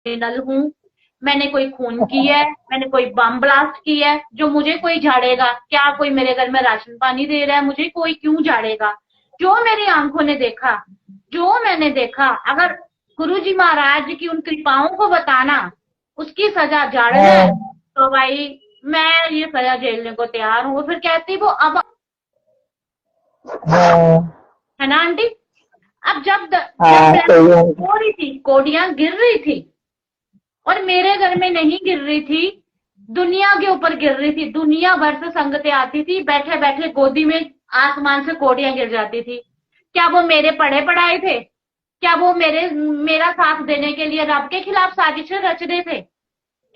Criminal हूँ, मैंने कोई खून की है, मैंने कोई बम ब्लास्ट की है, जो मुझे कोई झाड़ेगा? क्या कोई मेरे घर में राशन पानी दे रहा है, मुझे कोई क्यों झाड़ेगा? जो मेरी आंखों ने देखा, जो मैंने देखा, अगर गुरु जी महाराज की उन कृपाओं को बताना, उसकी सजा झाड़ना है, हाँ तो भाई मैं ये सजा झेलने को तैयार हूँ। वो फिर कहती वो अब, हाँ है ना आंटी? अब जब हाँ, ब्लैक सही है। हो रही थी, कोडियां गिर रही थी, और मेरे घर में नहीं गिर रही थी, दुनिया के ऊपर गिर रही थी, दुनिया भर से संगतें आती थी, बैठे बैठे गोदी में आसमान से कोडियां गिर जाती थी। क्या वो मेरे पढ़े पढ़ाए थे? क्या वो मेरा साथ देने के लिए रब के खिलाफ साजिशें रच रहे थे?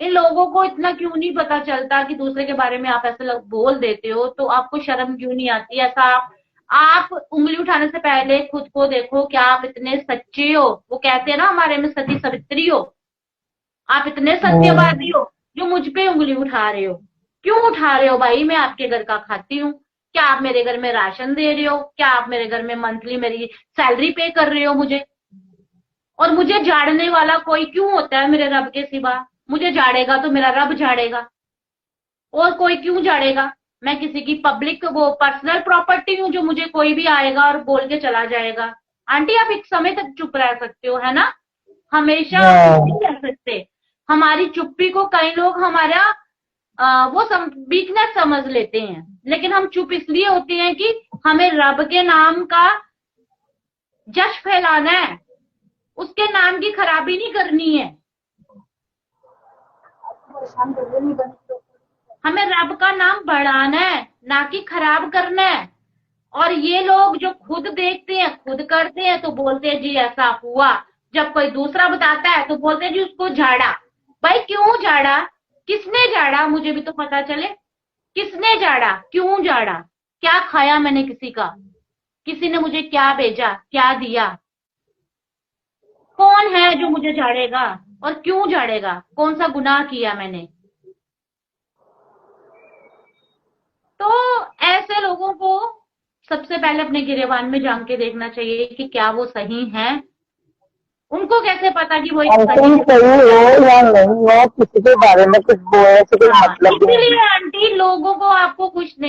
इन लोगों को इतना क्यों नहीं पता चलता कि दूसरे के बारे में आप ऐसे बोल देते हो? तो आपको शर्म क्यों नहीं आती? ऐसा आप उंगली उठाने से पहले खुद को देखो, क्या आप इतने सच्चे हो? वो कहते हैं ना हमारे में, सती सावित्री हो। आप इतने हाँ सत्यवादी हो जो मुझ पे उंगली उठा रहे हो? क्यों उठा रहे हो भाई? मैं आपके घर का खाती हूँ। क्या आप मेरे घर में राशन दे रहे हो? क्या आप मेरे घर में मंथली मेरी सैलरी पे कर रहे हो मुझे? और मुझे झाड़ने वाला कोई क्यों होता है मेरे रब के सिवा? मुझे झाड़ेगा तो मेरा रब झाड़ेगा, और कोई क्यों झाड़ेगा? मैं किसी की पब्लिक वो पर्सनल प्रॉपर्टी हूँ जो मुझे कोई भी आएगा और बोल के चला जाएगा? आंटी आप एक समय तक चुप रह सकते हो, है ना? हमेशा आप चुप नहीं हाँ रह सकते। हमारी चुप्पी को कई लोग हमारा वो वीकनेस समझ लेते हैं, लेकिन हम चुप इसलिए होते हैं कि हमें रब के नाम का जश फैलाना है, उसके नाम की खराबी नहीं करनी है। हमें रब का नाम बढ़ाना है, ना कि खराब करना है। और ये लोग जो खुद देखते हैं, खुद करते हैं, तो बोलते हैं जी ऐसा हुआ। जब कोई दूसरा बताता है तो बोलते हैं जी उसको झाड़ा। भाई क्यों झाड़ा? किसने झाड़ा? मुझे भी तो पता चले। किसने झाड़ा? क्यों झाड़ा? क्या खाया मैंने किसी का? किसी ने मुझे क्या भेजा, क्या दिया? कौन है जो मुझे झाड़ेगा? और क्यों झाड़ेगा? कौन सा गुनाह किया मैंने? तो ऐसे लोगों को सबसे पहले अपने गिरेबान में झांक के देखना चाहिए कि क्या वो सही हैं। उनको कैसे पता कि वो एक और सही तुम है? सही हो या नहीं हो, किसी के बारे में कुछ बोलने से कोई हाँ, मतलब भी नहीं इसीलिए है। आंटी लोगों को आपको कुछ नहीं